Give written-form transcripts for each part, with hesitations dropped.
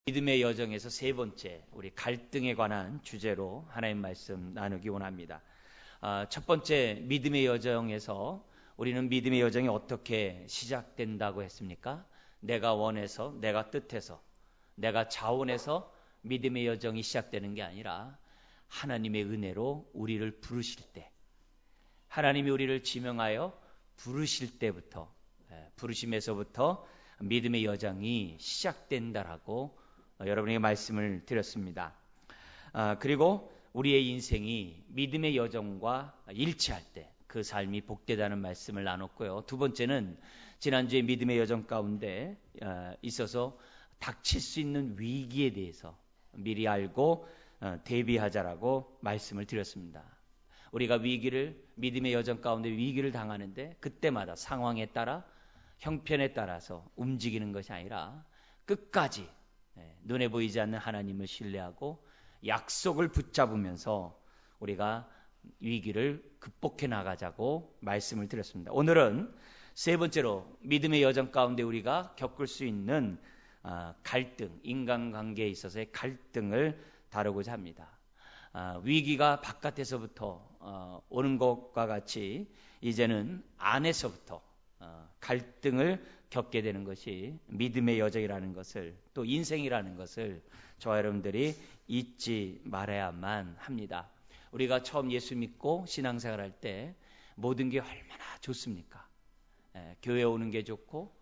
믿음의 여정에서 세 번째, 우리 갈등에 관한 주제로 하나님 말씀 나누기 원합니다. 첫 번째, 믿음의 여정에서 우리는 믿음의 여정이 어떻게 시작된다고 했습니까? 내가 원해서, 내가 뜻해서, 내가 자원해서 믿음의 여정이 시작되는 게 아니라 하나님의 은혜로 우리를 부르실 때, 하나님이 우리를 지명하여 부르실 때부터, 부르심에서부터 믿음의 여정이 시작된다라고 여러분에게 말씀을 드렸습니다. 그리고 우리의 인생이 믿음의 여정과 일치할 때 그 삶이 복되다는 말씀을 나눴고요. 두 번째는 지난주에 믿음의 여정 가운데 있어서 닥칠 수 있는 위기에 대해서 미리 알고 대비하자라고 말씀을 드렸습니다. 우리가 믿음의 여정 가운데 위기를 당하는데 그때마다 상황에 따라 형편에 따라서 움직이는 것이 아니라 끝까지 눈에 보이지 않는 하나님을 신뢰하고 약속을 붙잡으면서 우리가 위기를 극복해 나가자고 말씀을 드렸습니다. 오늘은 세 번째로 믿음의 여정 가운데 우리가 겪을 수 있는 갈등, 인간관계에 있어서의 갈등을 다루고자 합니다. 위기가 바깥에서부터 오는 것과 같이 이제는 안에서부터 갈등을 겪게 되는 것이 믿음의 여정이라는 것을, 또 인생이라는 것을 저와 여러분들이 잊지 말아야만 합니다. 우리가 처음 예수 믿고 신앙생활할 때 모든 게 얼마나 좋습니까? 교회 오는 게 좋고,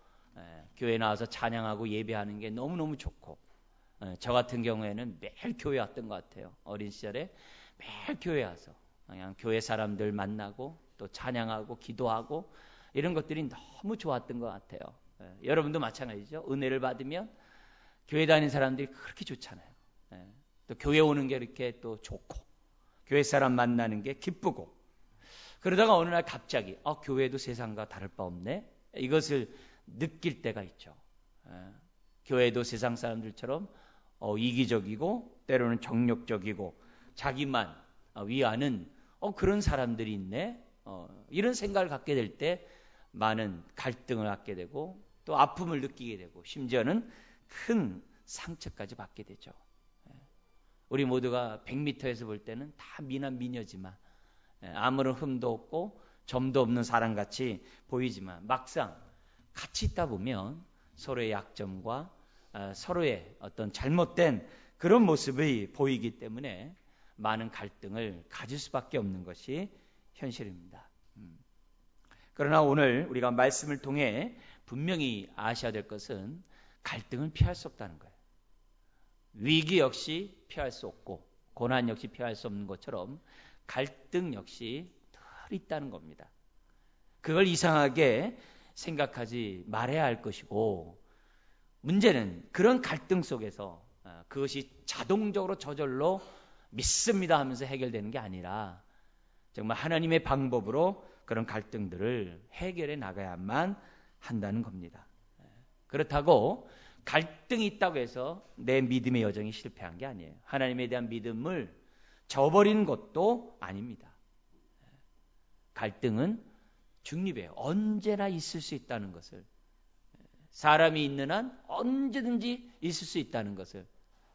교회 나와서 찬양하고 예배하는 게 너무너무 좋고, 저 같은 경우에는 매일 교회 왔던 것 같아요. 어린 시절에 매일 교회 와서 그냥 교회 사람들 만나고 또 찬양하고 기도하고 이런 것들이 너무 좋았던 것 같아요. 여러분도 마찬가지죠. 은혜를 받으면 교회 다니는 사람들이 그렇게 좋잖아요. 또 교회 오는 게 이렇게 또 좋고, 교회 사람 만나는 게 기쁘고, 그러다가 어느 날 갑자기 교회도 세상과 다를 바 없네, 이것을 느낄 때가 있죠. 교회도 세상 사람들처럼 이기적이고 때로는 정욕적이고 자기만 위하는 그런 사람들이 있네, 이런 생각을 갖게 될 때 많은 갈등을 갖게 되고 또 아픔을 느끼게 되고 심지어는 큰 상처까지 받게 되죠. 우리 모두가 100m에서 볼 때는 다 미남 미녀지만 아무런 흠도 없고 점도 없는 사람같이 보이지만 막상 같이 있다 보면 서로의 약점과 서로의 어떤 잘못된 그런 모습이 보이기 때문에 많은 갈등을 가질 수밖에 없는 것이 현실입니다. 그러나 오늘 우리가 말씀을 통해 분명히 아셔야 될 것은 갈등을 피할 수 없다는 거예요. 위기 역시 피할 수 없고 고난 역시 피할 수 없는 것처럼 갈등 역시 늘 있다는 겁니다. 그걸 이상하게 생각하지 말아야 할 것이고, 문제는 그런 갈등 속에서 그것이 자동적으로 저절로 믿습니다 하면서 해결되는 게 아니라 정말 하나님의 방법으로 그런 갈등들을 해결해 나가야만 한다는 겁니다. 그렇다고 갈등이 있다고 해서 내 믿음의 여정이 실패한 게 아니에요. 하나님에 대한 믿음을 저버리는 것도 아닙니다. 갈등은 중립이에요. 언제나 있을 수 있다는 것을, 사람이 있는 한 언제든지 있을 수 있다는 것을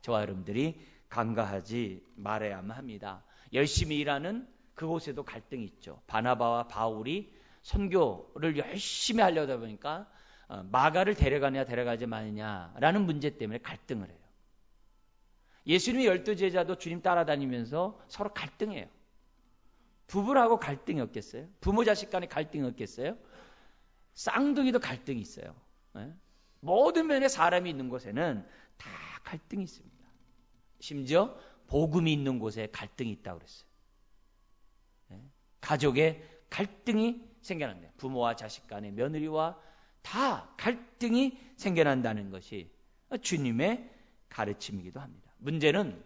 저와 여러분들이 간과하지 말아야만 합니다. 열심히 일하는 그곳에도 갈등이 있죠. 바나바와 바울이 선교를 열심히 하려다 보니까 마가를 데려가냐 데려가지 마느냐라는 문제 때문에 갈등을 해요. 예수님의 12제자도 주님 따라다니면서 서로 갈등해요. 부부라고 갈등이 없겠어요? 부모 자식 간에 갈등이 없겠어요? 쌍둥이도 갈등이 있어요. 모든 면에 사람이 있는 곳에는 다 갈등이 있습니다. 심지어 복음이 있는 곳에 갈등이 있다고 그랬어요. 가족에 갈등이 생겨난대요. 부모와 자식 간에, 며느리와 다 갈등이 생겨난다는 것이 주님의 가르침이기도 합니다. 문제는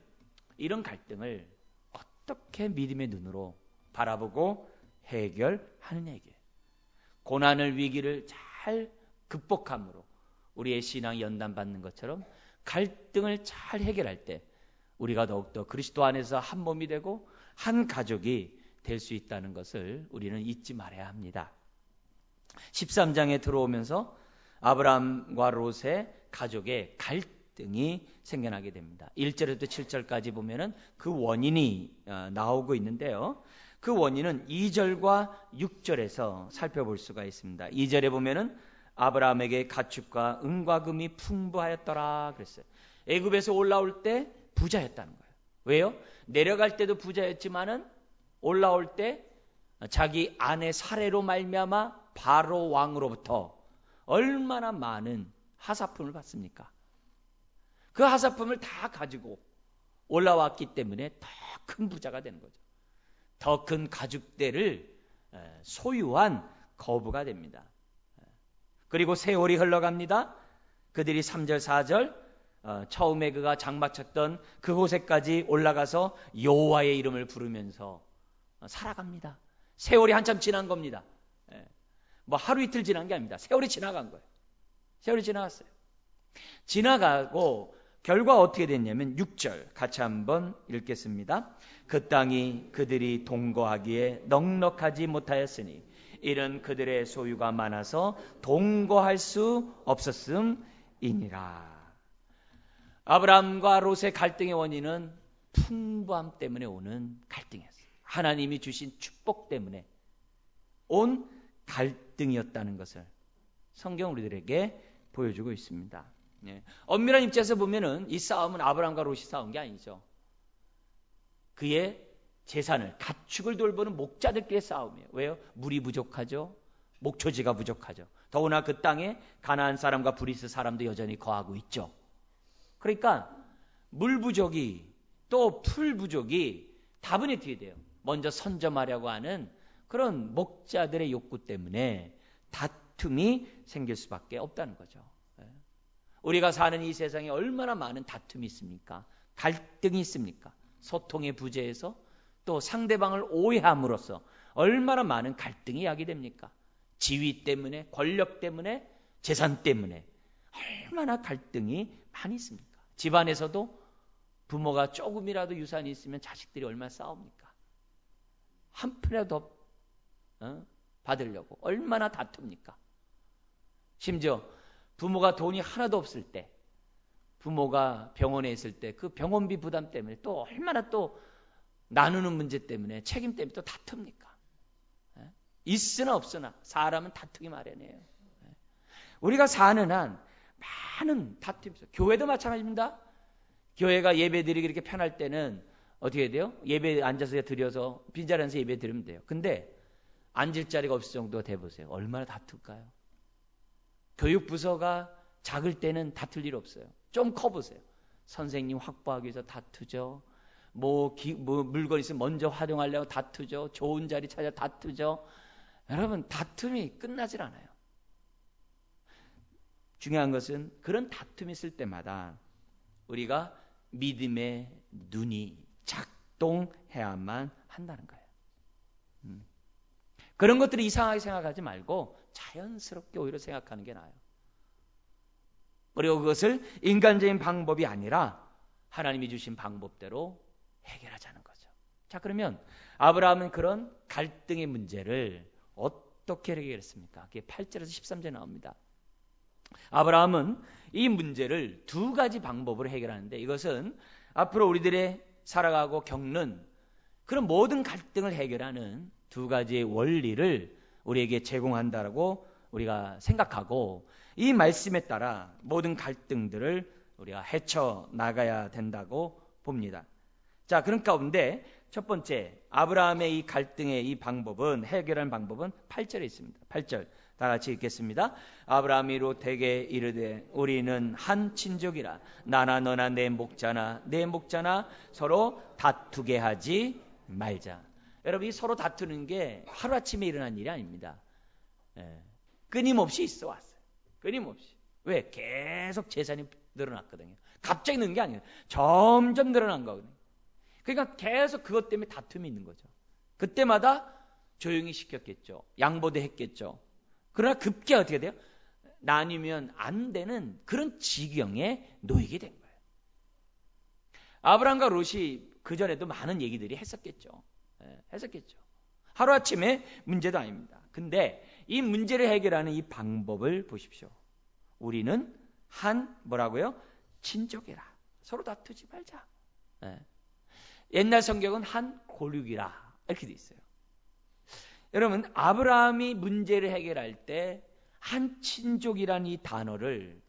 이런 갈등을 어떻게 믿음의 눈으로 바라보고 해결하느냐이게, 고난을, 위기를 잘 극복함으로 우리의 신앙이 연단받는 것처럼 갈등을 잘 해결할 때 우리가 더욱더 그리스도 안에서 한 몸이 되고 한 가족이 될 수 있다는 것을 우리는 잊지 말아야 합니다. 13장에 들어오면서 아브라함과 롯의 가족의 갈등 갈등이 생겨나게 됩니다. 1절부터 7절까지 보면은 그 원인이 나오고 있는데요. 그 원인은 2절과 6절에서 살펴볼 수가 있습니다. 2절에 보면은 아브라함에게 가축과 은과 금이 풍부하였더라 그랬어요. 애굽에서 올라올 때 부자였다는 거예요. 왜요? 내려갈 때도 부자였지만은 올라올 때 자기 아내 사례로 말미암아 바로 왕으로부터 얼마나 많은 하사품을 받습니까? 그 하사품을 다 가지고 올라왔기 때문에 더 큰 부자가 되는 거죠. 더 큰 가축대를 소유한 거부가 됩니다. 그리고 세월이 흘러갑니다. 그들이 3절 4절 처음에 그가 장마쳤던 그곳에까지 올라가서 여호와의 이름을 부르면서 살아갑니다. 세월이 한참 지난 겁니다. 뭐 하루 이틀 지난 게 아닙니다. 세월이 지나간 거예요. 세월이 지나갔어요. 지나가고 결과 어떻게 됐냐면 6절 같이 한번 읽겠습니다. 그 땅이 그들이 동거하기에 넉넉하지 못하였으니 이는 그들의 소유가 많아서 동거할 수 없었음이니라. 아브라함과 롯의 갈등의 원인은 풍부함 때문에 오는 갈등이었어요. 하나님이 주신 축복 때문에 온 갈등이었다는 것을 성경 우리들에게 보여주고 있습니다. 엄밀한 입장에서 보면은 이 싸움은 아브라함과 롯이 싸운 게 아니죠. 그의 재산을 가축을 돌보는 목자들끼리의 싸움이에요. 왜요? 물이 부족하죠. 목초지가 부족하죠. 더구나 그 땅에 가나안 사람과 브리스 사람도 여전히 거하고 있죠. 그러니까 물 부족이 또 풀 부족이 다분히 뒤에 돼요. 먼저 선점하려고 하는 그런 목자들의 욕구 때문에 다툼이 생길 수밖에 없다는 거죠. 우리가 사는 이 세상에 얼마나 많은 다툼이 있습니까? 갈등이 있습니까? 소통의 부재에서 또 상대방을 오해함으로써 얼마나 많은 갈등이 야기됩니까? 지위 때문에, 권력 때문에, 재산 때문에 얼마나 갈등이 많이 있습니까? 집안에서도 부모가 조금이라도 유산이 있으면 자식들이 얼마나 싸웁니까? 한 푼이라도 더 받으려고 얼마나 다툽니까? 심지어 부모가 돈이 하나도 없을 때, 부모가 병원에 있을 때 그 병원비 부담 때문에 또 얼마나 또 나누는 문제 때문에 책임 때문에 또 다툽니까? 있으나 없으나 사람은 다투기 마련이에요. 우리가 사는 한 많은 다툼이 있어요. 교회도 마찬가지입니다. 교회가 예배 드리기 이렇게 편할 때는 어떻게 해야 돼요? 예배 앉아서 드려서 빈자리에서 예배 드리면 돼요. 근데 앉을 자리가 없을 정도가 돼보세요. 얼마나 다툴까요? 교육부서가 작을 때는 다툴 일 없어요. 좀 커보세요. 선생님 확보하기 위해서 다투죠. 뭐 물건 있으면 먼저 활용하려고 다투죠. 좋은 자리 찾아 다투죠. 여러분, 다툼이 끝나질 않아요. 중요한 것은 그런 다툼이 있을 때마다 우리가 믿음의 눈이 작동해야만 한다는 거예요. 그런 것들을 이상하게 생각하지 말고 자연스럽게 오히려 생각하는 게 나아요. 그리고 그것을 인간적인 방법이 아니라 하나님이 주신 방법대로 해결하자는 거죠. 자, 그러면 아브라함은 그런 갈등의 문제를 어떻게 해결했습니까? 그게 8절에서 13절에 나옵니다. 아브라함은 이 문제를 두 가지 방법으로 해결하는데 이것은 앞으로 우리들의 살아가고 겪는 그런 모든 갈등을 해결하는 두 가지의 원리를 우리에게 제공한다라고 우리가 생각하고 이 말씀에 따라 모든 갈등들을 우리가 헤쳐나가야 된다고 봅니다. 자, 그런 가운데 첫 번째 아브라함의 이 갈등의 이 방법은 해결하는 방법은 8절에 있습니다. 8절 다 같이 읽겠습니다. 아브라함이 롯에게 이르되 우리는 한 친족이라 나나 너나 내 목자나 내 목자나 서로 다투게 하지 말자. 여러분, 이 서로 다투는 게 하루아침에 일어난 일이 아닙니다. 끊임없이 있어 왔어요. 끊임없이. 왜? 계속 재산이 늘어났거든요. 갑자기 는 게 아니에요. 점점 늘어난 거거든요. 그러니까 계속 그것 때문에 다툼이 있는 거죠. 그때마다 조용히 시켰겠죠. 양보도 했겠죠. 그러나 급기야 어떻게 돼요? 나뉘면 안 되는 그런 지경에 놓이게 된 거예요. 아브라함과 롯이 그전에도 많은 얘기들이 했었겠죠. 했었겠죠. 하루아침에 문제도 아닙니다. 근데 이 문제를 해결하는 이 방법을 보십시오. 우리는 한 뭐라고요? 친족이라. 서로 다투지 말자. 예. 옛날 성경은 한 고륙이라 이렇게 돼 있어요. 여러분, 아브라함이 문제를 해결할 때 한 친족이라는 이 단어를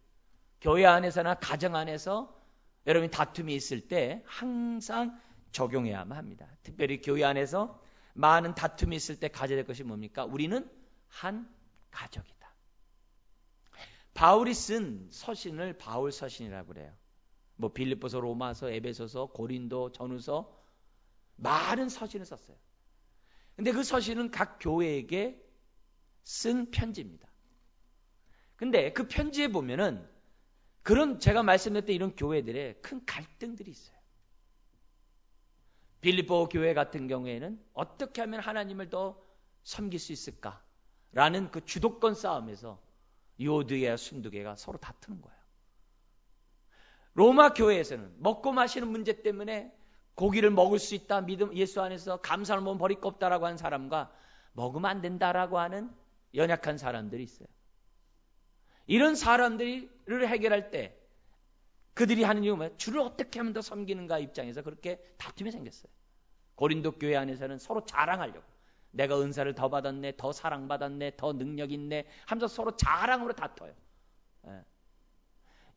교회 안에서나 가정 안에서 여러분이 다툼이 있을 때 항상 적용해야만 합니다. 특별히 교회 안에서 많은 다툼이 있을 때 가져야 될 것이 뭡니까? 우리는 한 가족이다. 바울이 쓴 서신을 바울 서신이라고 그래요. 뭐 빌립보서, 로마서, 에베소서, 고린도, 전후서 많은 서신을 썼어요. 근데 그 서신은 각 교회에게 쓴 편지입니다. 근데 그 편지에 보면은 그런 제가 말씀드렸던 이런 교회들의 큰 갈등들이 있어요. 빌립보 교회 같은 경우에는 어떻게 하면 하나님을 더 섬길 수 있을까라는 그 주도권 싸움에서 요드계와 순두계가 서로 다투는 거예요. 로마 교회에서는 먹고 마시는 문제 때문에 고기를 먹을 수 있다, 믿음 예수 안에서 감사를 못 버릴 거 없다라고 하는 사람과 먹으면 안 된다라고 하는 연약한 사람들이 있어요. 이런 사람들을 해결할 때 그들이 하는 이유가 뭐예요? 주를 어떻게 하면 더 섬기는가 입장에서 그렇게 다툼이 생겼어요. 고린도 교회 안에서는 서로 자랑하려고, 내가 은사를 더 받았네, 더 사랑받았네, 더 능력 있네 하면서 서로 자랑으로 다퉈요.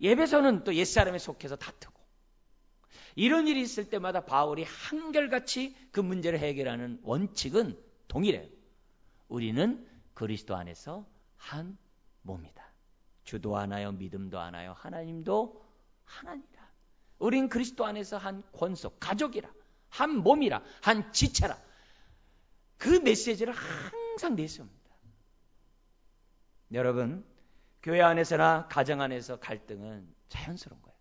예배소는 또 옛사람에 속해서 다투고, 이런 일이 있을 때마다 바울이 한결같이 그 문제를 해결하는 원칙은 동일해요. 우리는 그리스도 안에서 한 몸이다. 주도 하나요, 믿음도 하나요, 하나님도 하나니라. 우린 그리스도 안에서 한 권속, 가족이라, 한 몸이라, 한 지체라. 그 메시지를 항상 내세웁니다. 여러분, 교회 안에서나 가정 안에서 갈등은 자연스러운 거예요.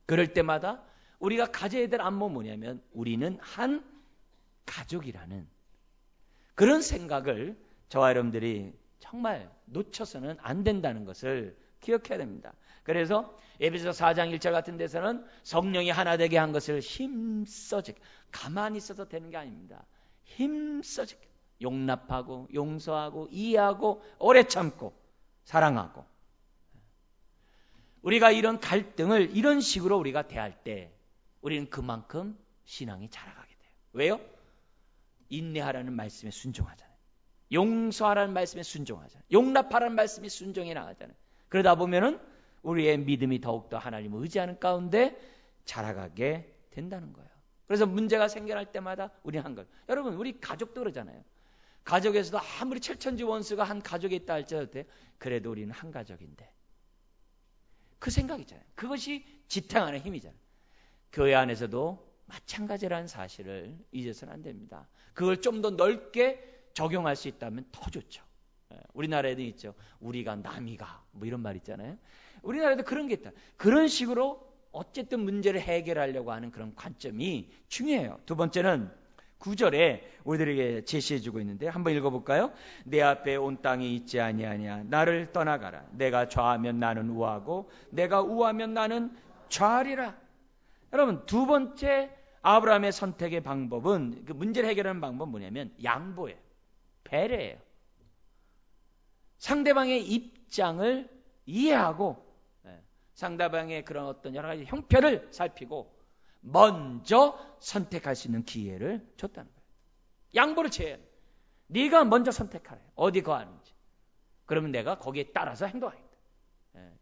그럴 때마다 우리가 가져야 될 안목은 뭐냐면 우리는 한 가족이라는 그런 생각을 저와 여러분들이 정말 놓쳐서는 안 된다는 것을 기억해야 됩니다. 그래서 에베소서 4장 1절 같은 데서는 성령이 하나 되게 한 것을 힘써지게, 가만히 있어서 되는 게 아닙니다. 힘써지게 용납하고 용서하고 이해하고 오래 참고 사랑하고, 우리가 이런 갈등을 이런 식으로 우리가 대할 때 우리는 그만큼 신앙이 자라가게 돼요. 왜요? 인내하라는 말씀에 순종하잖아요. 용서하라는 말씀에 순종하잖아요. 용납하라는 말씀이 순종해 나가잖아요. 그러다 보면은 우리의 믿음이 더욱더 하나님을 의지하는 가운데 자라가게 된다는 거예요. 그래서 문제가 생겨날 때마다 우리는 한 거예요. 여러분, 우리 가족도 그러잖아요. 가족에서도 아무리 철천지 원수가 한 가족에 있다 할지라도 그래도 우리는 한 가족인데, 그 생각이잖아요. 그것이 지탱하는 힘이잖아요. 교회 안에서도 마찬가지라는 사실을 잊어서는 안 됩니다. 그걸 좀 더 넓게 적용할 수 있다면 더 좋죠. 우리나라에도 있죠. 우리가 남이가 뭐 이런 말 있잖아요. 우리나라에도 그런 게 있다. 그런 식으로 어쨌든 문제를 해결하려고 하는 그런 관점이 중요해요. 두 번째는 9절에 우리들에게 제시해주고 있는데 한번 읽어볼까요? 내 앞에 온 땅이 있지 아니하냐. 나를 떠나가라. 내가 좌하면 나는 우하고 내가 우하면 나는 좌하리라. 여러분, 두 번째 아브라함의 선택의 방법은, 그 문제를 해결하는 방법은 뭐냐면 양보예요. 배려예요. 상대방의 입장을 이해하고 상대방의 그런 어떤 여러 가지 형편을 살피고 먼저 선택할 수 있는 기회를 줬다는 거예요. 양보를 취해야 돼. 네가 먼저 선택하래. 어디 거하는지. 그러면 내가 거기에 따라서 행동하겠다.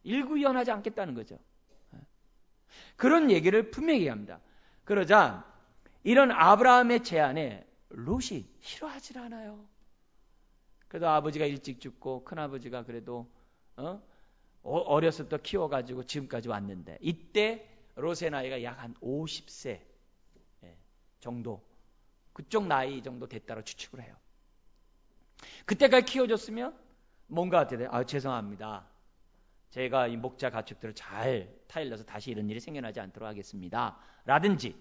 일구이연하지 않겠다는 거죠. 그런 얘기를 분명히 합니다. 그러자 이런 아브라함의 제안에 롯이 싫어하질 않아요. 그래도 아버지가 일찍 죽고 큰아버지가 그래도 어렸을 때 키워가지고 지금까지 왔는데, 이때 롯의 나이가 약 한 50세 정도, 그쪽 나이 정도 됐다고 추측을 해요. 그때까지 키워줬으면 뭔가 어떻게 돼요? 죄송합니다. 제가 이 목자 가축들을 잘 타일러서 다시 이런 일이 생겨나지 않도록 하겠습니다. 라든지,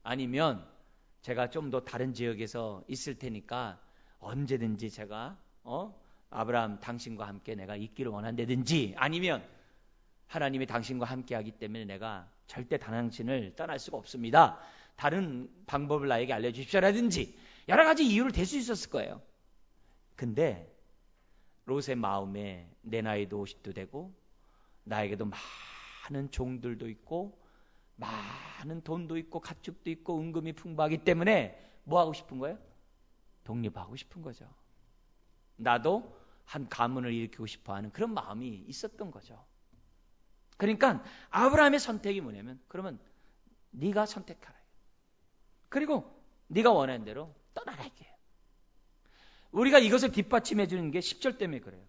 아니면 제가 좀 더 다른 지역에서 있을 테니까 언제든지 제가 아브라함 당신과 함께 내가 있기를 원한다든지, 아니면 하나님이 당신과 함께 하기 때문에 내가 절대 당신을 떠날 수가 없습니다. 다른 방법을 나에게 알려주십시오라든지 여러 가지 이유를 댈 수 있었을 거예요. 근데 롯의 마음에 내 나이도 50도 되고 나에게도 많은 종들도 있고 많은 돈도 있고 가축도 있고 은금이 풍부하기 때문에 뭐 하고 싶은 거예요? 독립하고 싶은 거죠. 나도 한 가문을 일으키고 싶어하는 그런 마음이 있었던 거죠. 그러니까 아브라함의 선택이 뭐냐면 그러면 네가 선택하라. 그리고 네가 원하는 대로 떠나라 이게. 우리가 이것을 뒷받침해 주는 게 10절 때문에 그래요.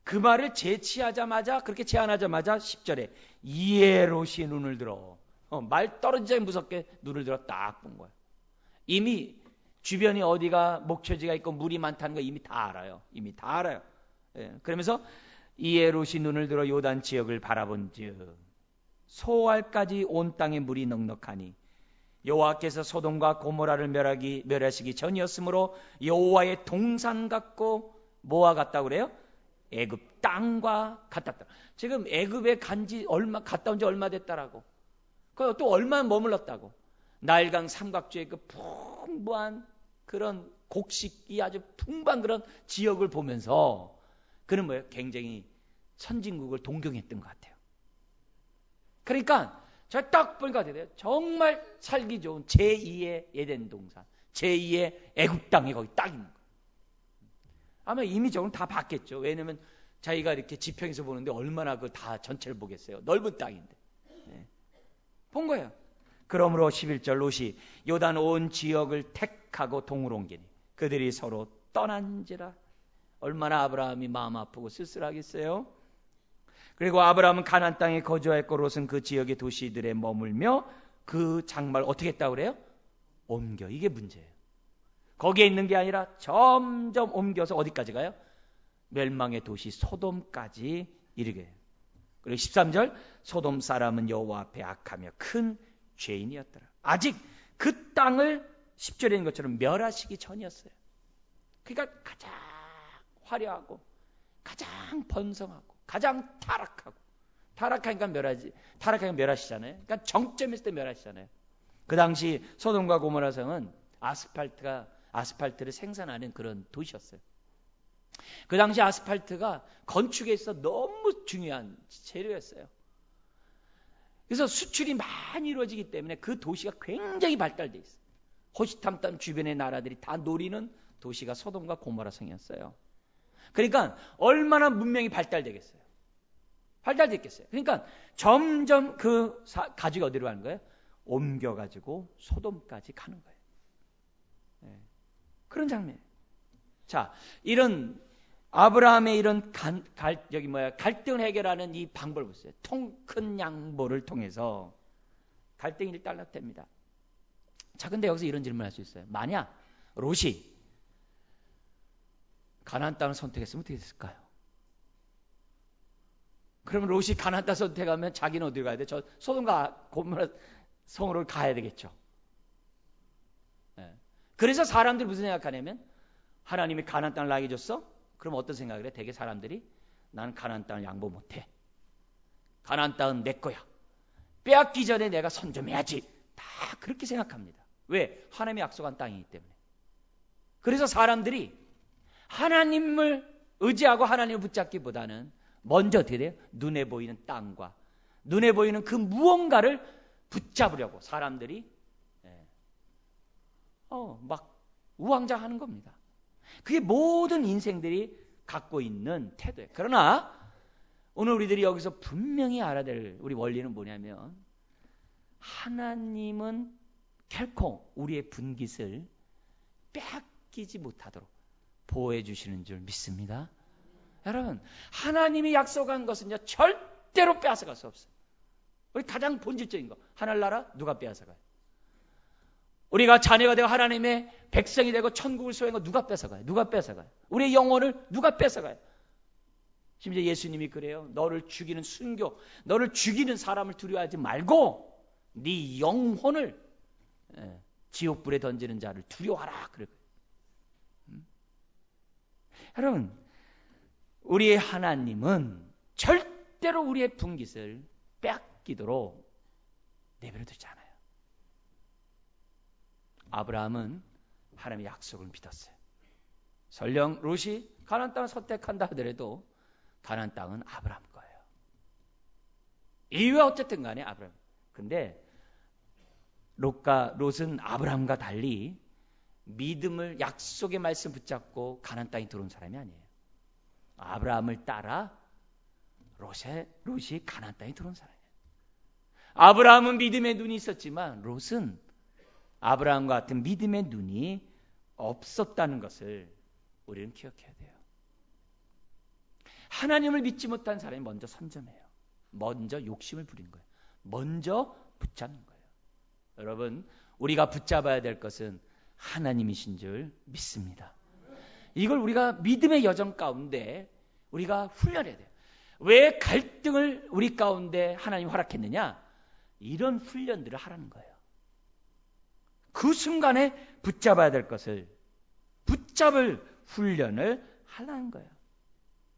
그 말을 제치하자마자 그렇게 제안하자마자 10절에 이에롯이 눈을 들어 말 떨어지자 무섭게 눈을 들어 딱 본 거예요. 이미 주변이 어디가 목초지가 있고 물이 많다는 거 이미 다 알아요. 이미 다 알아요. 예, 그러면서 이에롯이 눈을 들어 요단 지역을 바라본즉 소알까지 온 땅에 물이 넉넉하니 여호와께서 소돔과 고모라를 멸하시기 전이었으므로 여호와의 동산 같고 뭐와 같다고 그래요? 애굽 땅과 같았다. 지금 애굽에 갔다 온 지 얼마 됐다라고. 또 얼마 머물렀다고. 나일강 삼각주의 그 풍부한 그런 곡식이 아주 풍부한 그런 지역을 보면서 그는 뭐예요? 굉장히 선진국을 동경했던 것 같아요. 그러니까 저 딱 보니까 어떻게 돼요? 정말 살기 좋은 제2의 에덴 동산, 제2의 애굽 땅이 거기 딱 있는 거예요. 아마 이미적으로 다 봤겠죠. 왜냐하면 자기가 이렇게 지평에서 보는데 얼마나 그 다 전체를 보겠어요. 넓은 땅인데. 네. 본 거예요. 그러므로 11절 롯이 요단 온 지역을 택하고 동으로 옮기니 그들이 서로 떠난지라. 얼마나 아브라함이 마음 아프고 쓸쓸하겠어요. 그리고 아브라함은 가나안 땅에 거주하였고 롯은 그 지역의 도시들에 머물며 그 장막을 어떻게 했다고 그래요? 옮겨. 이게 문제예요. 거기에 있는 게 아니라 점점 옮겨서 어디까지 가요? 멸망의 도시 소돔까지 이르게 해요. 그리고 13절 소돔 사람은 여호와 앞에 악하며 큰 죄인이었더라. 아직 그 땅을 10절에 있는 것처럼 멸하시기 전이었어요. 그러니까 가장 화려하고 가장 번성하고 가장 타락하니까 멸하시잖아요. 그러니까 정점일 때 멸하시잖아요. 그 당시 소돔과 고모라 성은 아스팔트를 생산하는 그런 도시였어요. 그 당시 아스팔트가 건축에 있어 너무 중요한 재료였어요. 그래서 수출이 많이 이루어지기 때문에 그 도시가 굉장히 발달돼 있어요. 호시탐탐 주변의 나라들이 다 노리는 도시가 소돔과 고모라 성이었어요. 그러니까 얼마나 문명이 발달되겠어요. 발달됐겠어요. 그러니까 점점 그 가지가 어디로 가는 거예요? 옮겨가지고 소돔까지 가는 거예요. 네. 그런 장면. 자, 이런 아브라함의 이런 갈등을 해결하는 이 방법을 보세요. 큰 양보를 통해서 갈등이 일단락됩니다. 자, 근데 여기서 이런 질문을 할 수 있어요. 만약 롯이 가나안 땅을 선택했으면 어떻게 됐을까요? 그러면 롯이 가나안 땅 선택하면 자기는 어디로 가야 돼? 저 소돔과 고모라 성으로 가야 되겠죠. 네. 그래서 사람들이 무슨 생각하냐면 하나님이 가나안 땅을 나에게 줬어? 그럼 어떤 생각을 해? 대개 사람들이 나는 가나안 땅을 양보 못해. 가나안 땅은 내 거야. 빼앗기 전에 내가 선점해야지. 다 그렇게 생각합니다. 왜? 하나님이 약속한 땅이기 때문에. 그래서 사람들이 하나님을 의지하고 하나님을 붙잡기보다는 먼저 어떻게 돼요? 눈에 보이는 땅과 눈에 보이는 그 무언가를 붙잡으려고 사람들이 막 우왕좌왕하는 겁니다. 그게 모든 인생들이 갖고 있는 태도예요. 그러나 오늘 우리들이 여기서 분명히 알아야 될 우리 원리는 뭐냐면 하나님은 결코 우리의 분깃을 빼앗기지 못하도록 보호해 주시는 줄 믿습니다. 여러분, 하나님이 약속한 것은요 절대로 빼앗아갈 수 없어요. 우리 가장 본질적인 거, 하늘나라 누가 빼앗아가요? 우리가 자녀가 되고 하나님의 백성이 되고 천국을 소유한 거 누가 뺏어가요? 누가 뺏어가요? 우리의 영혼을 누가 뺏어가요? 심지어 예수님이 그래요. 너를 죽이는 순교, 너를 죽이는 사람을 두려워하지 말고 네 영혼을 지옥불에 던지는 자를 두려워하라. 그래요. 여러분, 우리의 하나님은 절대로 우리의 분깃을 빼앗기도록 내버려 두지 않아요. 아브라함은 하나님의 약속을 믿었어요. 설령 롯이 가나안 땅을 선택한다 하더라도 가나안 땅은 아브라함 거예요. 이유가 어쨌든 간에 아브라함. 근데 롯은 아브라함과 달리 믿음을 약속의 말씀 붙잡고 가나안 땅에 들어온 사람이 아니에요. 아브라함을 따라 롯이 가나안 땅에 들어온 사람이에요. 아브라함은 믿음의 눈이 있었지만 롯은 아브라함과 같은 믿음의 눈이 없었다는 것을 우리는 기억해야 돼요. 하나님을 믿지 못한 사람이 먼저 선점해요. 먼저 욕심을 부리는 거예요. 먼저 붙잡는 거예요. 여러분, 우리가 붙잡아야 될 것은 하나님이신 줄 믿습니다. 이걸 우리가 믿음의 여정 가운데 우리가 훈련해야 돼요. 왜 갈등을 우리 가운데 하나님이 허락했느냐? 이런 훈련들을 하라는 거예요. 그 순간에 붙잡아야 될 것을 붙잡을 훈련을 하라는 거예요.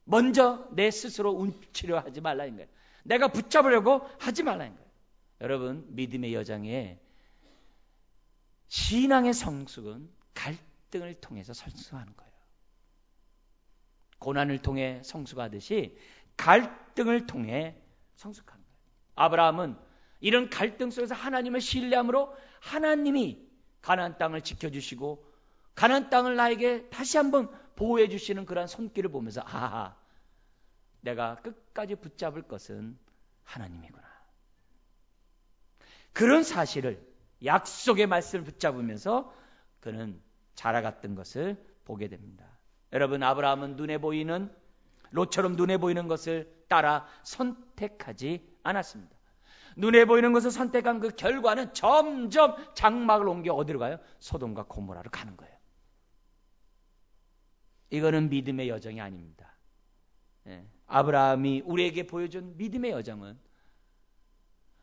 먼저 내 스스로 움츠려 하지 말라는 거예요. 내가 붙잡으려고 하지 말라는 거예요. 여러분, 믿음의 여정에 신앙의 성숙은 갈등을 통해서 성숙하는 거예요. 고난을 통해 성숙하듯이 갈등을 통해 성숙하는 거예요. 아브라함은 이런 갈등 속에서 하나님을 신뢰함으로 하나님이 가나안 땅을 지켜주시고 가나안 땅을 나에게 다시 한번 보호해 주시는 그러한 손길을 보면서 아하, 내가 끝까지 붙잡을 것은 하나님이구나. 그런 사실을 약속의 말씀을 붙잡으면서 그는 자라갔던 것을 보게 됩니다. 여러분, 아브라함은 롯처럼 눈에 보이는 것을 따라 선택하지 않았습니다. 눈에 보이는 것을 선택한 그 결과는 점점 장막을 옮겨 어디로 가요? 소돔과 고모라로 가는 거예요. 이거는 믿음의 여정이 아닙니다. 아브라함이 우리에게 보여준 믿음의 여정은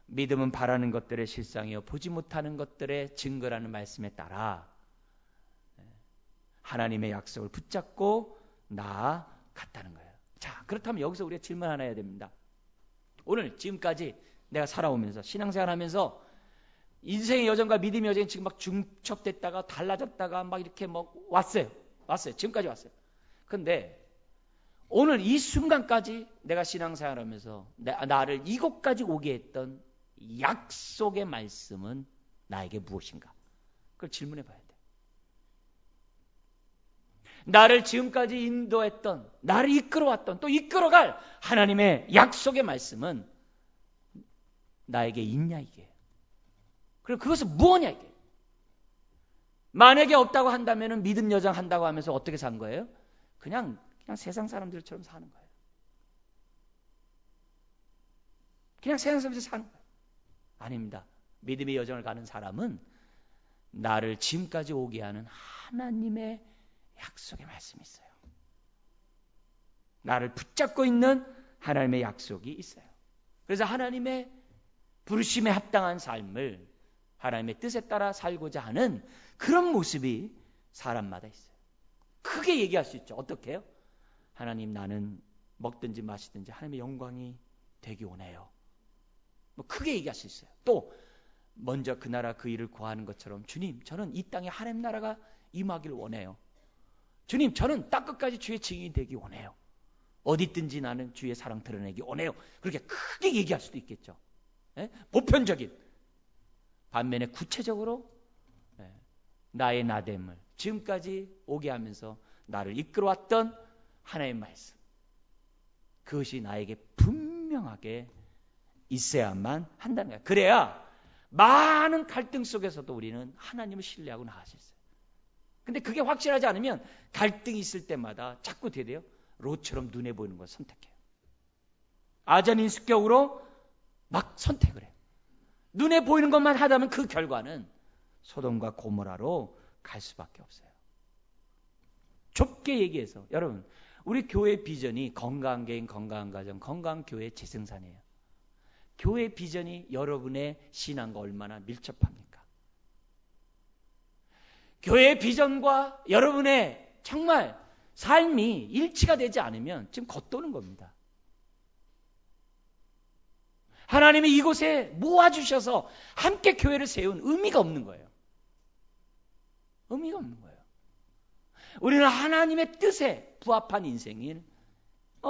믿음은 바라는 것들의 실상이요 보지 못하는 것들의 증거라는 말씀에 따라 하나님의 약속을 붙잡고 나아갔다는 거예요. 자, 그렇다면 여기서 우리가 질문 하나 해야 됩니다. 오늘 지금까지 내가 살아오면서 신앙생활하면서 인생의 여정과 믿음의 여정이 지금 막 중첩됐다가 달라졌다가 막 이렇게 왔어요. 지금까지 왔어요. 그런데 오늘 이 순간까지 내가 신앙생활하면서 나를 이곳까지 오게 했던 약속의 말씀은 나에게 무엇인가? 그걸 질문해 봐야 돼. 나를 지금까지 인도했던, 나를 이끌어왔던, 또 이끌어갈 하나님의 약속의 말씀은 나에게 있냐 이게. 그리고 그것은 무엇이냐 이게. 만약에 없다고 한다면 믿음 여정 한다고 하면서 어떻게 산 거예요? 그냥 세상 사람들처럼 사는 거예요. 그냥 세상 사람들처럼 사는 거예요. 아닙니다. 믿음의 여정을 가는 사람은 나를 지금까지 오게 하는 하나님의 약속의 말씀이 있어요. 나를 붙잡고 있는 하나님의 약속이 있어요. 그래서 하나님의 부르심에 합당한 삶을 하나님의 뜻에 따라 살고자 하는 그런 모습이 사람마다 있어요. 크게 얘기할 수 있죠. 어떻게 해요? 하나님, 나는 먹든지 마시든지 하나님의 영광이 되기 원해요. 크게 얘기할 수 있어요. 또 먼저 그 나라 그 일을 구하는 것처럼 주님, 저는 이 땅에 하나님 나라가 임하기를 원해요. 주님, 저는 땅끝까지 주의 증인이 되기 원해요. 어디 있든지 나는 주의 사랑 드러내기 원해요. 그렇게 크게 얘기할 수도 있겠죠. 보편적인. 반면에 구체적으로 나의 나됨을 지금까지 오게 하면서 나를 이끌어왔던 하나님의 말씀, 그것이 나에게 분명하게 있어야만 한다는 거예요. 그래야 많은 갈등 속에서도 우리는 하나님을 신뢰하고 나아갈 수 있어요. 근데 그게 확실하지 않으면 갈등이 있을 때마다 자꾸 어떻게 돼요? 롯처럼 눈에 보이는 걸 선택해요. 아전인수격으로 막 선택을 해요. 눈에 보이는 것만 하다면 그 결과는 소돔과 고모라로 갈 수밖에 없어요. 좁게 얘기해서 여러분, 우리 교회 비전이 건강한 개인, 건강한 가정, 건강한 교회 재생산이에요. 교회 비전이 여러분의 신앙과 얼마나 밀접합니까? 교회 비전과 여러분의 정말 삶이 일치가 되지 않으면 지금 겉도는 겁니다. 하나님이 이곳에 모아주셔서 함께 교회를 세운 의미가 없는 거예요. 의미가 없는 거예요. 우리는 하나님의 뜻에 부합한 인생을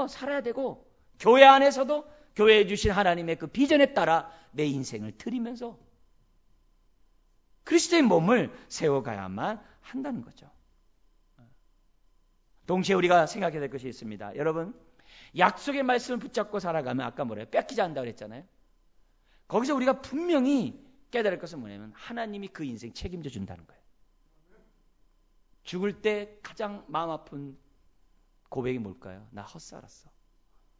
살아야 되고, 교회 안에서도 교회에 주신 하나님의 그 비전에 따라 내 인생을 드리면서 그리스도의 몸을 세워가야만 한다는 거죠. 동시에 우리가 생각해야 될 것이 있습니다. 여러분, 약속의 말씀을 붙잡고 살아가면 아까 뭐래요? 뺏기지 않는다고 그랬잖아요. 거기서 우리가 분명히 깨달을 것은 뭐냐면 하나님이 그 인생 책임져 준다는 거예요. 죽을 때 가장 마음 아픈 고백이 뭘까요? 나 헛살았어.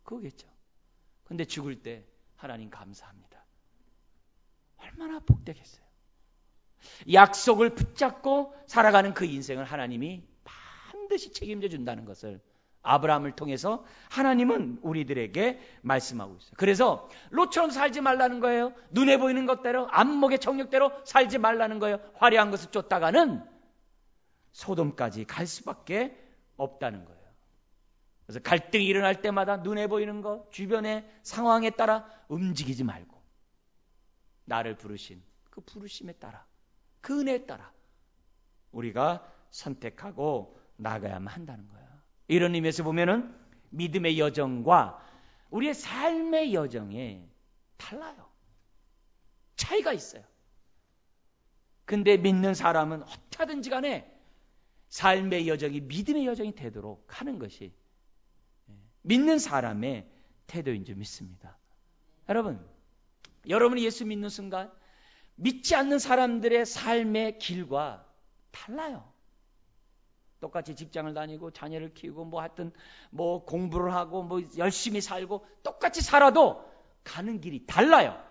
그거겠죠. 근데 죽을 때 하나님 감사합니다. 얼마나 복되겠어요. 약속을 붙잡고 살아가는 그 인생을 하나님이 반드시 책임져 준다는 것을 아브라함을 통해서 하나님은 우리들에게 말씀하고 있어요. 그래서 롯처럼 살지 말라는 거예요. 눈에 보이는 것대로 안목의 정욕대로 살지 말라는 거예요. 화려한 것을 쫓다가는 소돔까지 갈 수밖에 없다는 거예요. 그래서 갈등이 일어날 때마다 눈에 보이는 것, 주변의 상황에 따라 움직이지 말고 나를 부르신 그 부르심에 따라 그 은혜에 따라 우리가 선택하고 나가야만 한다는 거예요. 이런 의미에서 보면은 믿음의 여정과 우리의 삶의 여정에 달라요. 차이가 있어요. 근데 믿는 사람은 어떻게 하든지 간에 삶의 여정이 믿음의 여정이 되도록 하는 것이 믿는 사람의 태도인 줄 믿습니다. 여러분, 여러분이 예수 믿는 순간 믿지 않는 사람들의 삶의 길과 달라요. 똑같이 직장을 다니고 자녀를 키우고 뭐 하여튼 뭐 공부를 하고 뭐 열심히 살고 똑같이 살아도 가는 길이 달라요.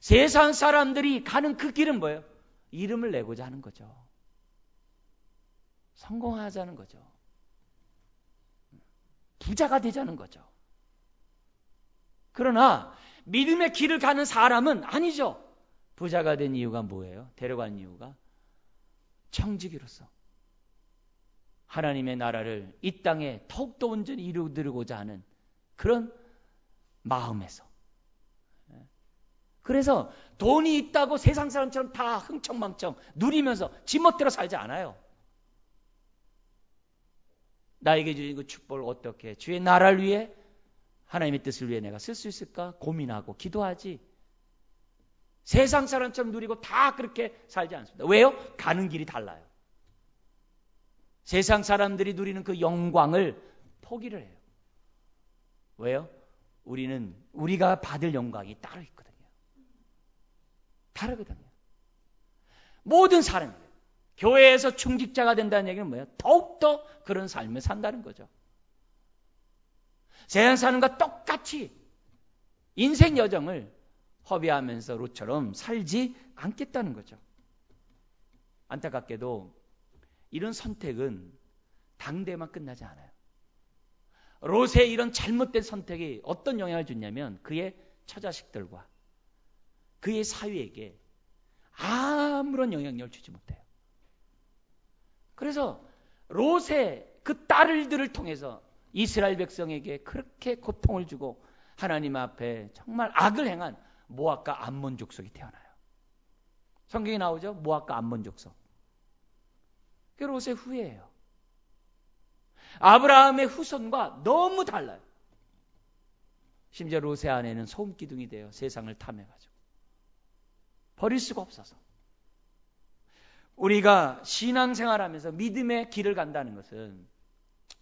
세상 사람들이 가는 그 길은 뭐예요? 이름을 내고자 하는 거죠. 성공하자는 거죠. 부자가 되자는 거죠. 그러나 믿음의 길을 가는 사람은 아니죠. 부자가 된 이유가 뭐예요? 데려간 이유가 청지기로서 하나님의 나라를 이 땅에 더욱더 온전히 이루고자 하는 그런 마음에서. 그래서 돈이 있다고 세상 사람처럼 다 흥청망청 누리면서 지멋대로 살지 않아요. 나에게 주신 그 축복을 어떻게 주의 나라를 위해 하나님의 뜻을 위해 내가 쓸 수 있을까 고민하고 기도하지. 세상 사람처럼 누리고 다 그렇게 살지 않습니다. 왜요? 가는 길이 달라요. 세상 사람들이 누리는 그 영광을 포기를 해요. 왜요? 우리가 받을 영광이 따로 있거든요. 다르거든요. 모든 사람이 교회에서 중직자가 된다는 얘기는 뭐예요? 더욱더 그런 삶을 산다는 거죠. 세상 사람과 똑같이 인생 여정을 허비하면서 롯처럼 살지 않겠다는 거죠. 안타깝게도 이런 선택은 당대만 끝나지 않아요. 롯의 이런 잘못된 선택이 어떤 영향을 줬냐면 그의 처자식들과 그의 사위에게 아무런 영향력을 주지 못해요. 그래서 롯의 그 딸들을 통해서 이스라엘 백성에게 그렇게 고통을 주고 하나님 앞에 정말 악을 행한 모압과 암몬 족속이 태어나요. 성경에 나오죠? 모압과 암몬 족속. 그게 롯의 후예예요. 아브라함의 후손과 너무 달라요. 심지어 롯의 아내는 소음기둥이 되어 세상을 탐해가지고 버릴 수가 없어서. 우리가 신앙생활하면서 믿음의 길을 간다는 것은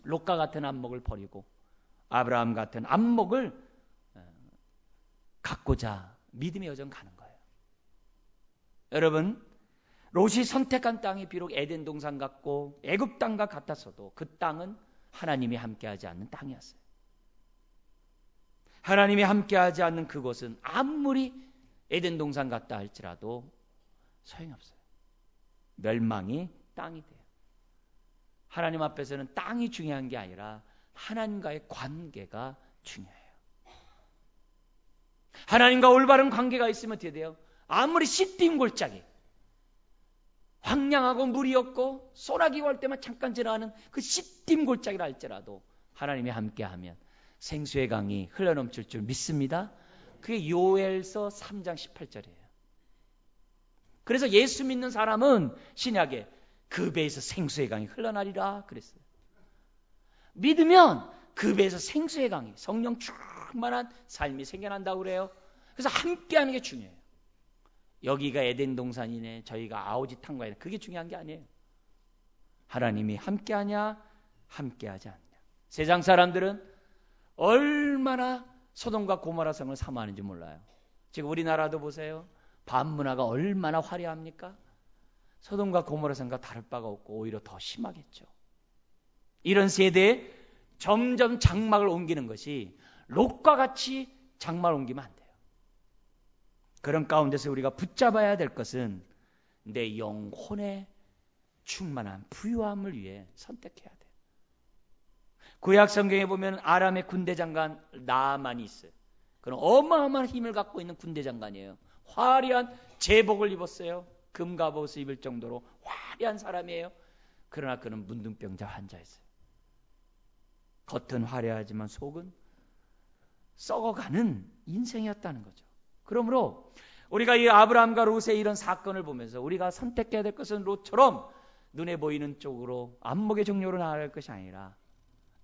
롯과 같은 안목을 버리고 아브라함 같은 안목을 갖고자 믿음의 여정 가는 거예요. 여러분, 롯이 선택한 땅이 비록 에덴 동산 같고 애굽 땅과 같았어도 그 땅은 하나님이 함께하지 않는 땅이었어요. 하나님이 함께하지 않는 그곳은 아무리 에덴 동산 같다 할지라도 소용이 없어요. 멸망이 땅이 돼요. 하나님 앞에서는 땅이 중요한 게 아니라 하나님과의 관계가 중요해요. 하나님과 올바른 관계가 있으면 어떻게 돼요? 아무리 씨띠인 골짜기, 황량하고 물이 없고 소나기 올 때만 잠깐 지나가는 그 씨띠인 골짜기라 할지라도 하나님이 함께하면 생수의 강이 흘러넘칠 줄 믿습니다. 그게 요엘서 3장 18절이에요. 그래서 예수 믿는 사람은 신약에 그 배에서 생수의 강이 흘러나리라 그랬어요. 믿으면 그 배에서 생수의 강이 성령 쭉 충만한 삶이 생겨난다고 그래요. 그래서 함께하는 게 중요해요. 여기가 에덴 동산이네, 저희가 아우지 탕과이네, 그게 중요한 게 아니에요. 하나님이 함께하냐, 함께하지 않냐. 세상 사람들은 얼마나 소돔과 고모라 성을 사모하는지 몰라요. 지금 우리나라도 보세요. 반문화가 얼마나 화려합니까? 소돔과 고모라 성과 다를 바가 없고 오히려 더 심하겠죠. 이런 세대에 점점 장막을 옮기는 것이 롯과 같이 장막을 옮기면 안 돼요. 그런 가운데서 우리가 붙잡아야 될 것은 내 영혼의 충만한 부유함을 위해 선택해야 돼요. 구약 성경에 보면 아람의 군대 장관 나아만이 있어요. 그런 어마어마한 힘을 갖고 있는 군대 장관이에요. 화려한 제복을 입었어요. 금갑옷을 입을 정도로 화려한 사람이에요. 그러나 그는 문둥병자 환자였어요. 겉은 화려하지만 속은 썩어가는 인생이었다는 거죠. 그러므로 우리가 이 아브라함과 롯의 이런 사건을 보면서 우리가 선택해야 될 것은 롯처럼 눈에 보이는 쪽으로 안목의 정욕으로 나아갈 것이 아니라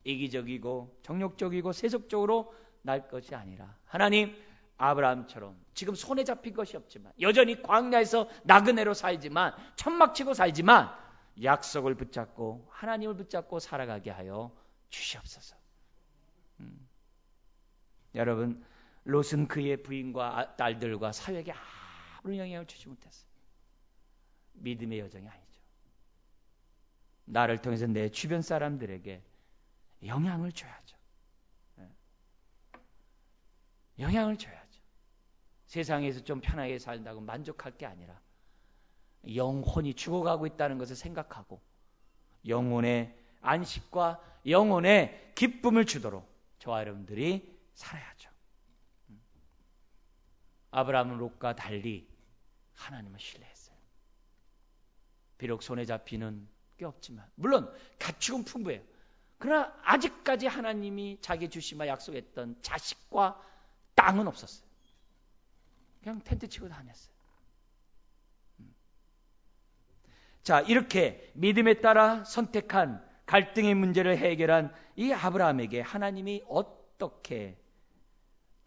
이기적이고 정욕적이고 세속적으로 날 것이 아니라 하나님 아브라함처럼 지금 손에 잡힌 것이 없지만 여전히 광야에서 나그네로 살지만 천막치고 살지만 약속을 붙잡고 하나님을 붙잡고 살아가게 하여 주시옵소서. 여러분, 롯은 그의 부인과 딸들과 사회에게 아무런 영향을 주지 못했어요. 믿음의 여정이 아니죠. 나를 통해서 내 주변 사람들에게 영향을 줘야죠. 영향을 줘야죠. 세상에서 좀 편하게 살다고 만족할 게 아니라 영혼이 죽어가고 있다는 것을 생각하고 영혼의 안식과 영혼의 기쁨을 주도록 저와 여러분들이 살아야죠. 아브라함은 롯과 달리 하나님을 신뢰했어요. 비록 손에 잡히는 게 없지만 물론 가축은 풍부해요. 그러나 아직까지 하나님이 자기 주시마 약속했던 자식과 땅은 없었어요. 그냥 텐트 치고 다녔어요. 자, 이렇게 믿음에 따라 선택한 갈등의 문제를 해결한 이 아브라함에게 하나님이 어떻게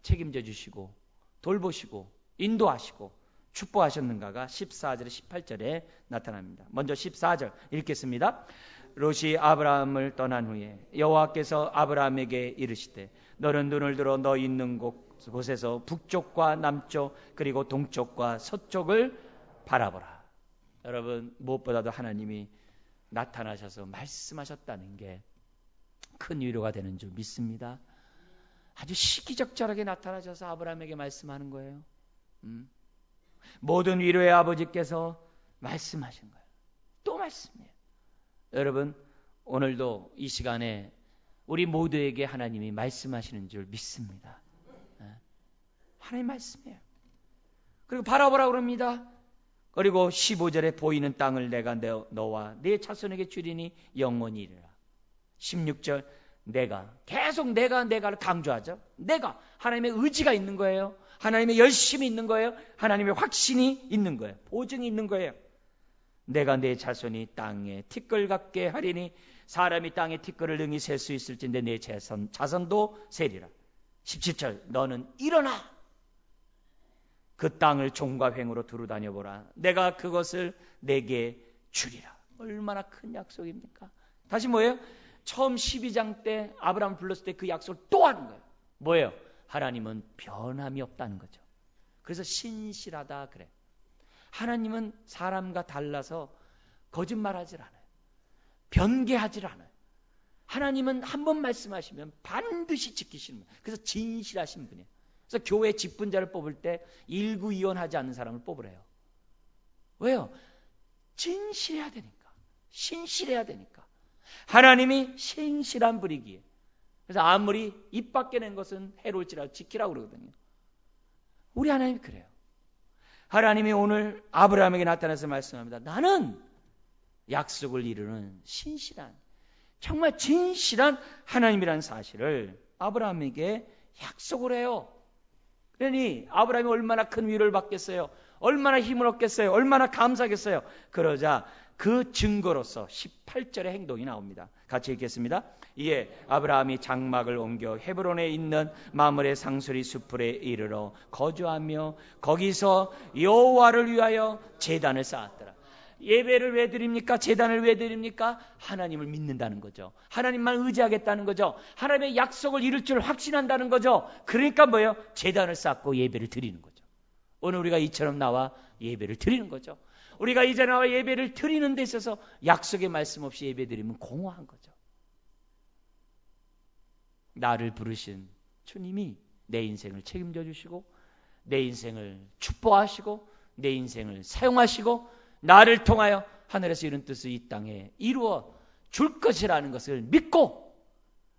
책임져 주시고 돌보시고 인도하시고 축복하셨는가가 14절에 18절에 나타납니다. 먼저 14절 읽겠습니다. 롯이 아브라함을 떠난 후에 여호와께서 아브라함에게 이르시되 너는 눈을 들어 너 있는 곳에서 북쪽과 남쪽 그리고 동쪽과 서쪽을 바라보라. 여러분, 무엇보다도 하나님이 나타나셔서 말씀하셨다는 게 큰 위로가 되는 줄 믿습니다. 아주 시기적절하게 나타나셔서 아브라함에게 말씀하는 거예요. 모든 위로의 아버지께서 말씀하신 거예요. 또 말씀이에요. 여러분, 오늘도 이 시간에 우리 모두에게 하나님이 말씀하시는 줄 믿습니다. 하나님 말씀이에요. 그리고 바라보라 그럽니다. 그리고 15절에 보이는 땅을 내가 너와 네 자손에게 주리니 영원히 이르라. 16절 내가 계속 내가를 강조하죠. 내가 하나님의 의지가 있는 거예요. 하나님의 열심이 있는 거예요. 하나님의 확신이 있는 거예요. 보증이 있는 거예요. 내가 내 자손이 땅에 티끌 같게 하리니 사람이 땅에 티끌을 능히 셀 수 있을진데 내 자손도 세리라. 17절 너는 일어나 그 땅을 종과 횡으로 두루 다녀보라. 내가 그것을 내게 주리라. 얼마나 큰 약속입니까? 다시 뭐예요? 처음 12장 때 아브라함을 불렀을 때 그 약속을 또 하는 거예요. 뭐예요? 하나님은 변함이 없다는 거죠. 그래서 신실하다 그래. 하나님은 사람과 달라서 거짓말하지 않아요. 변개하지 않아요. 하나님은 한 번 말씀하시면 반드시 지키시는 거예요. 그래서 진실하신 분이에요. 그래서 교회 직분자를 뽑을 때 일구이원하지 않는 사람을 뽑으래요. 왜요? 진실해야 되니까. 신실해야 되니까. 하나님이 신실한 분이기에. 그래서 아무리 입 밖에 낸 것은 해로울지라도 지키라고 그러거든요. 우리 하나님이 그래요. 하나님이 오늘 아브라함에게 나타나서 말씀합니다. 나는 약속을 이루는 신실한, 정말 진실한 하나님이라는 사실을 아브라함에게 약속을 해요. 그러니 아브라함이 얼마나 큰 위로를 받겠어요. 얼마나 힘을 얻겠어요. 얼마나 감사하겠어요. 그러자 그 증거로서 18절의 행동이 나옵니다. 같이 읽겠습니다. 이에 아브라함이 장막을 옮겨 헤브론에 있는 마므레 상수리 숲풀에 이르러 거주하며 거기서 여호와를 위하여 제단을 쌓았더라. 예배를 왜 드립니까? 제단을 왜 드립니까? 하나님을 믿는다는 거죠. 하나님만 의지하겠다는 거죠. 하나님의 약속을 이룰 줄 확신한다는 거죠. 그러니까 뭐예요? 제단을 쌓고 예배를 드리는 거죠. 오늘 우리가 이처럼 나와 예배를 드리는 거죠. 우리가 이제 나와 예배를 드리는 데 있어서 약속의 말씀 없이 예배 드리면 공허한 거죠. 나를 부르신 주님이 내 인생을 책임져 주시고 내 인생을 축복하시고 내 인생을 사용하시고 나를 통하여 하늘에서 이룬 뜻을 이 땅에 이루어 줄 것이라는 것을 믿고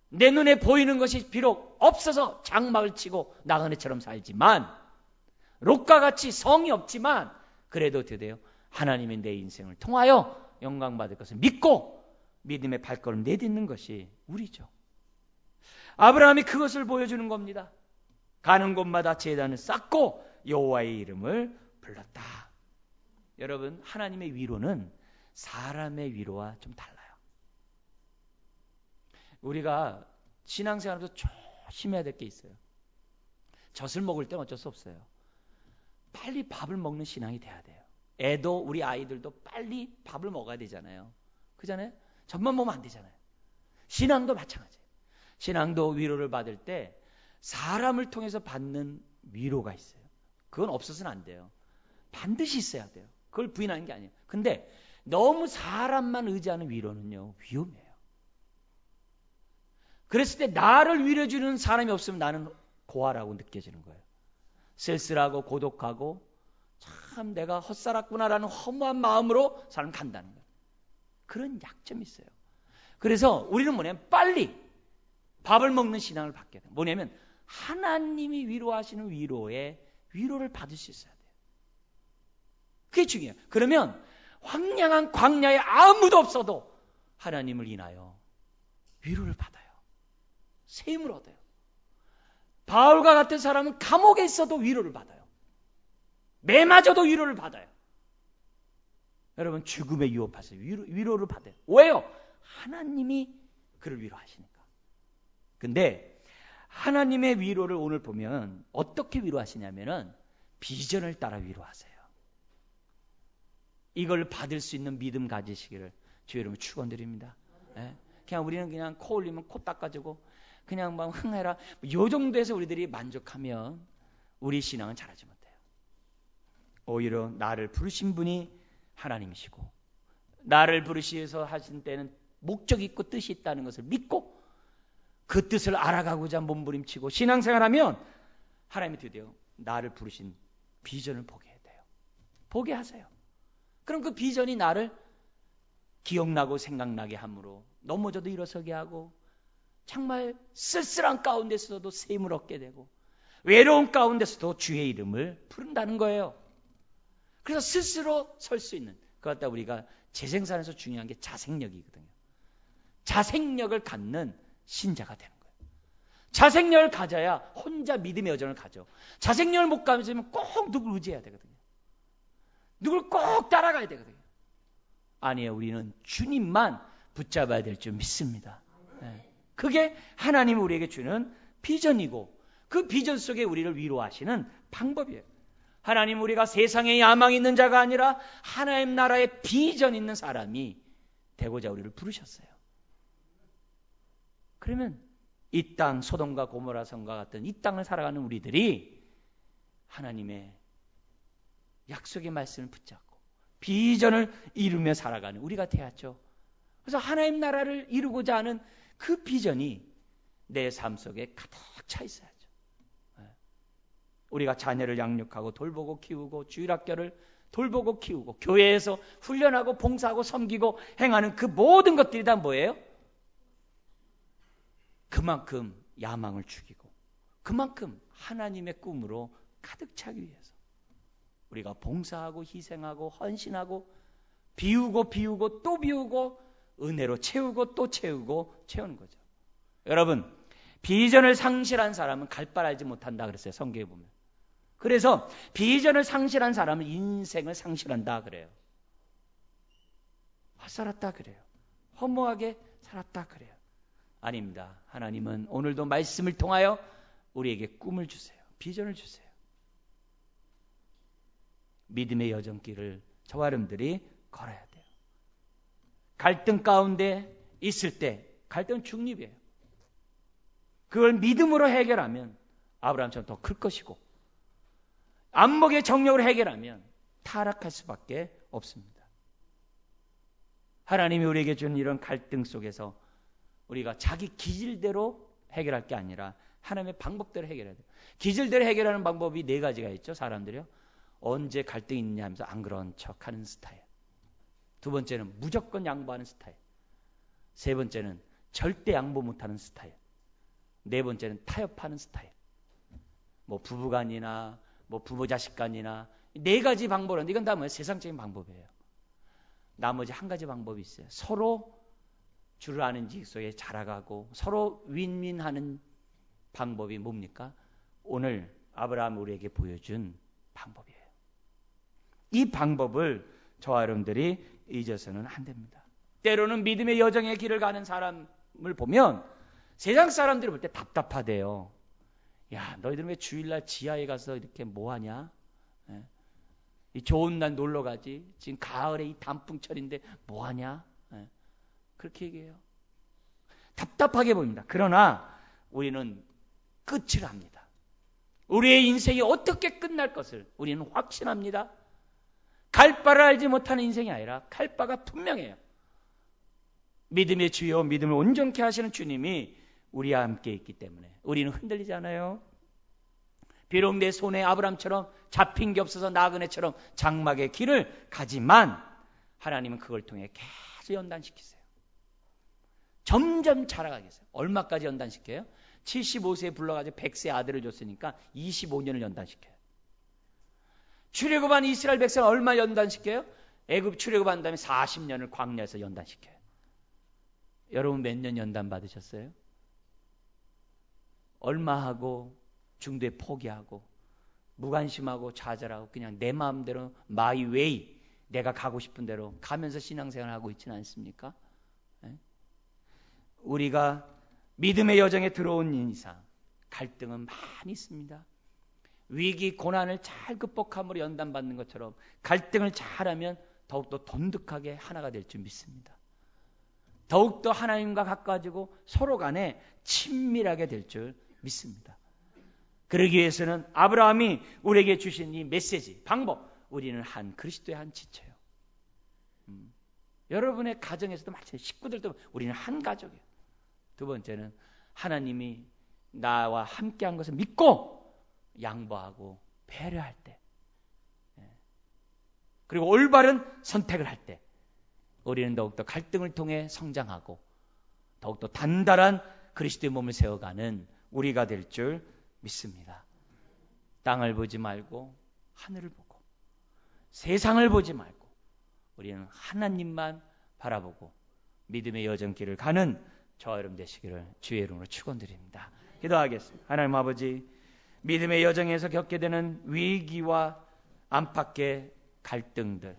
내 눈에 보이는 것이 비록 없어서 장막을 치고 나그네처럼 살지만 롯과 같이 성이 없지만 그래도 어떻게 돼요? 하나님이 내 인생을 통하여 영광받을 것을 믿고 믿음의 발걸음 내딛는 것이 우리죠. 아브라함이 그것을 보여주는 겁니다. 가는 곳마다 제단을 쌓고 여호와의 이름을 불렀다. 여러분, 하나님의 위로는 사람의 위로와 좀 달라요. 우리가 신앙생활에서 조심해야 될 게 있어요. 젖을 먹을 땐 어쩔 수 없어요. 빨리 밥을 먹는 신앙이 돼야 돼요. 애도 우리 아이들도 빨리 밥을 먹어야 되잖아요. 그잖아요? 젖만 먹으면 안 되잖아요. 신앙도 마찬가지예요. 신앙도 위로를 받을 때 사람을 통해서 받는 위로가 있어요. 그건 없어서는 안 돼요. 반드시 있어야 돼요. 그걸 부인하는 게 아니에요. 근데 너무 사람만 의지하는 위로는요, 위험해요. 그랬을 때 나를 위로해주는 사람이 없으면 나는 고아라고 느껴지는 거예요. 쓸쓸하고 고독하고 참 내가 헛살았구나라는 허무한 마음으로 사람 간다는 거예요. 그런 약점이 있어요. 그래서 우리는 뭐냐면 빨리 밥을 먹는 신앙을 받게 돼요. 뭐냐면 하나님이 위로하시는 위로를 받을 수 있어야 돼요. 그게 중요해요. 그러면 황량한 광야에 아무도 없어도 하나님을 인하여 위로를 받아요. 새 힘을 얻어요. 바울과 같은 사람은 감옥에 있어도 위로를 받아요. 매 맞아도 위로를 받아요. 여러분, 죽음에 위협하세요. 위로를 받아요. 왜요? 하나님이 그를 위로하시니까. 근데 하나님의 위로를 오늘 보면 어떻게 위로하시냐면은 비전을 따라 위로하세요. 이걸 받을 수 있는 믿음 가지시기를 주의 이름으로 축원드립니다. 네? 그냥 우리는 그냥 코 올리면 코 닦아주고 그냥 막 흥해라. 요 정도에서 우리들이 만족하면 우리 신앙은 잘하지 못해요. 오히려 나를 부르신 분이 하나님이시고 나를 부르시어서 하신 때는 목적이 있고 뜻이 있다는 것을 믿고 그 뜻을 알아가고자 몸부림치고 신앙생활하면 하나님이 드디어 나를 부르신 비전을 보게 돼요. 보게 하세요. 그럼 그 비전이 나를 기억나고 생각나게 함으로 넘어져도 일어서게 하고 정말 쓸쓸한 가운데서도 새 힘을 얻게 되고 외로운 가운데서도 주의 이름을 부른다는 거예요. 그래서 스스로 설 수 있는 그것 갖다 우리가 재생산에서 중요한 게 자생력이거든요. 자생력을 갖는 신자가 되는 거예요. 자생력을 가져야 혼자 믿음의 여정을 가죠. 자생력을 못 가지면 꼭 누굴 의지해야 되거든요. 누굴 꼭 따라가야 되거든요. 아니에요. 우리는 주님만 붙잡아야 될 줄 믿습니다. 네. 그게 하나님이 우리에게 주는 비전이고 그 비전 속에 우리를 위로하시는 방법이에요. 하나님 우리가 세상에 야망 있는 자가 아니라 하나님 나라의 비전 있는 사람이 되고자 우리를 부르셨어요. 그러면 이 땅 소돔과 고모라 성과 같은 이 땅을 살아가는 우리들이 하나님의 약속의 말씀을 붙잡고 비전을 이루며 살아가는 우리가 되었죠. 그래서 하나님 나라를 이루고자 하는 그 비전이 내 삶 속에 가득 차 있어야죠. 우리가 자녀를 양육하고 돌보고 키우고 주일학교를 돌보고 키우고 교회에서 훈련하고 봉사하고 섬기고 행하는 그 모든 것들이 다 뭐예요? 그만큼 야망을 죽이고 그만큼 하나님의 꿈으로 가득 차기 위해서 우리가 봉사하고 희생하고 헌신하고 비우고 또 비우고 은혜로 채우고 또 채우고 채우는 거죠. 여러분, 비전을 상실한 사람은 갈 바를 알지 못한다 그랬어요. 성경에 보면. 그래서 비전을 상실한 사람은 인생을 상실한다 그래요. 살았다 그래요. 허무하게 살았다 그래요. 아닙니다. 하나님은 오늘도 말씀을 통하여 우리에게 꿈을 주세요. 비전을 주세요. 믿음의 여정길을 저와 여러분들이 걸어야 돼요. 갈등 가운데 있을 때 갈등은 중립이에요. 그걸 믿음으로 해결하면 아브라함처럼 더 클 것이고 안목의 정력으로 해결하면 타락할 수밖에 없습니다. 하나님이 우리에게 준 이런 갈등 속에서 우리가 자기 기질대로 해결할 게 아니라 하나님의 방법대로 해결해야 돼요. 기질대로 해결하는 방법이 4가지가 있죠. 사람들이요. 언제 갈등이 있냐 하면서 안 그런 척하는 스타일. 2번째는 무조건 양보하는 스타일. 3번째는 절대 양보 못하는 스타일. 4번째는 타협하는 스타일. 뭐 부부간이나 뭐 부모 자식간이나 4가지 방법은 이건 다 뭐예요? 세상적인 방법이에요. 나머지 한 가지 방법이 있어요. 서로 줄을 아는 지 속에 자라가고 서로 윈윈하는 방법이 뭡니까? 오늘 아브라함 우리에게 보여준 방법이에요. 이 방법을 저와 여러분들이 잊어서는 안 됩니다. 때로는 믿음의 여정의 길을 가는 사람을 보면 세상 사람들이 볼 때 답답하대요. 야, 너희들은 왜 주일날 지하에 가서 이렇게 뭐하냐? 예? 이 좋은 날 놀러 가지. 지금 가을에 이 단풍철인데 뭐하냐? 예? 그렇게 얘기해요. 답답하게 보입니다. 그러나 우리는 끝을 압니다. 우리의 인생이 어떻게 끝날 것을 우리는 확신합니다. 갈 바를 알지 못하는 인생이 아니라 갈 바가 분명해요. 믿음의 주여 믿음을 온전케 하시는 주님이 우리와 함께 있기 때문에 우리는 흔들리지 않아요. 비록 내 손에 아브라함처럼 잡힌 게 없어서 나그네처럼 장막의 길을 가지만 하나님은 그걸 통해 계속 연단시키세요. 점점 자라가게 해요. 얼마까지 연단시켜요? 75세에 불러가지고 100세 아들을 줬으니까 25년을 연단시켜요. 출애굽한 이스라엘 백성을 얼마 연단시켜요? 애굽 출애굽한 다음에 40년을 광야에서 연단시켜요. 여러분 몇 년 연단 받으셨어요? 얼마 하고 중도에 포기하고 무관심하고 좌절하고 그냥 내 마음대로 my way 내가 가고 싶은 대로 가면서 신앙생활을 하고 있지는 않습니까? 네? 우리가 믿음의 여정에 들어온 이상 갈등은 많이 있습니다. 위기 고난을 잘 극복함으로 연단받는 것처럼 갈등을 잘하면 더욱더 돈독하게 하나가 될 줄 믿습니다. 더욱더 하나님과 가까워지고 서로 간에 친밀하게 될 줄 믿습니다. 그러기 위해서는 아브라함이 우리에게 주신 이 메시지, 방법, 우리는 한 그리스도의 한 지체예요. 여러분의 가정에서도 마찬가지예요. 식구들도 우리는 한 가족이에요. 2번째는 하나님이 나와 함께한 것을 믿고 양보하고 배려할 때, 그리고 올바른 선택을 할 때 우리는 더욱더 갈등을 통해 성장하고 더욱더 단단한 그리스도의 몸을 세워가는 우리가 될 줄 믿습니다. 땅을 보지 말고 하늘을 보고 세상을 보지 말고 우리는 하나님만 바라보고 믿음의 여정길을 가는 저와 여러분 되시기를 주의 이름으로 축원드립니다. 기도하겠습니다. 하나님 아버지, 믿음의 여정에서 겪게 되는 위기와 안팎의 갈등들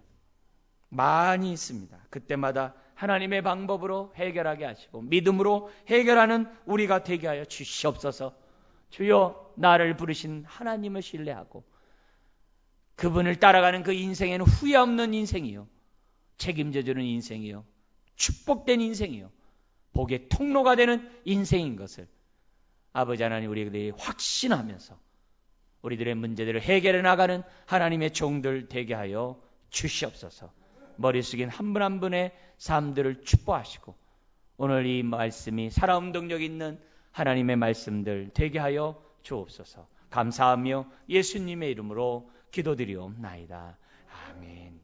많이 있습니다. 그때마다 하나님의 방법으로 해결하게 하시고 믿음으로 해결하는 우리가 되게 하여 주시옵소서. 주여, 나를 부르신 하나님을 신뢰하고 그분을 따라가는 그 인생에는 후회 없는 인생이요, 책임져주는 인생이요, 축복된 인생이요, 복의 통로가 되는 인생인 것을 아버지 하나님 우리들이 확신하면서 우리들의 문제들을 해결해 나가는 하나님의 종들 되게 하여 주시옵소서. 머리 숙인 한 분 한 분의 삶들을 축복하시고 오늘 이 말씀이 살아움 동력 있는 하나님의 말씀들 되게 하여 주옵소서. 감사하며 예수님의 이름으로 기도드리옵나이다. 아멘.